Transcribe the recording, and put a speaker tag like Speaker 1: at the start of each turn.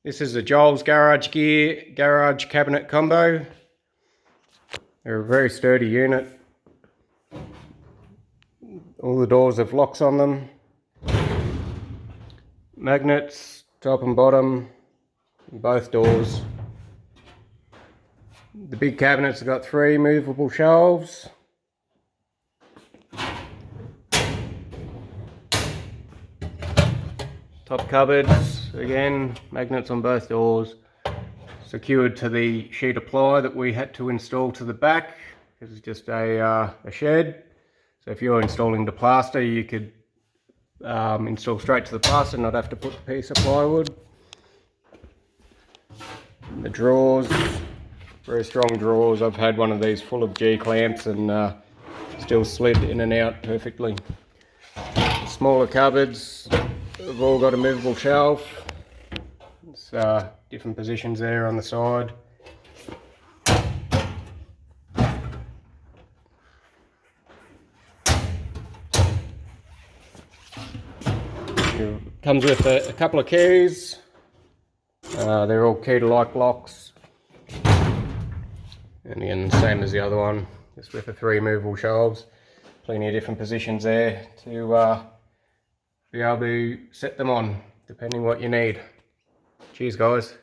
Speaker 1: This is a Joel's Garage Gear garage cabinet combo. They're a very sturdy unit. All the doors have locks on them. Magnets, top and bottom, both doors. The big cabinets have got 3 movable shelves. Top cupboards, again, magnets on both doors. Secured to the sheet of ply that we had to install to the back, because it's just a shed. So if you're installing the plaster, you could install straight to the plaster, not have to put the piece of plywood. And the drawers, very strong drawers. I've had one of these full of G-clamps and still slid in and out perfectly. The smaller cupboards have all got a movable shelf. It's different positions there on the side. It comes with a couple of keys. They're all key to lock locks. And again, same as the other one, just with the 3 movable shelves. Plenty of different positions there to be able to set them on, depending what you need. Cheers, guys.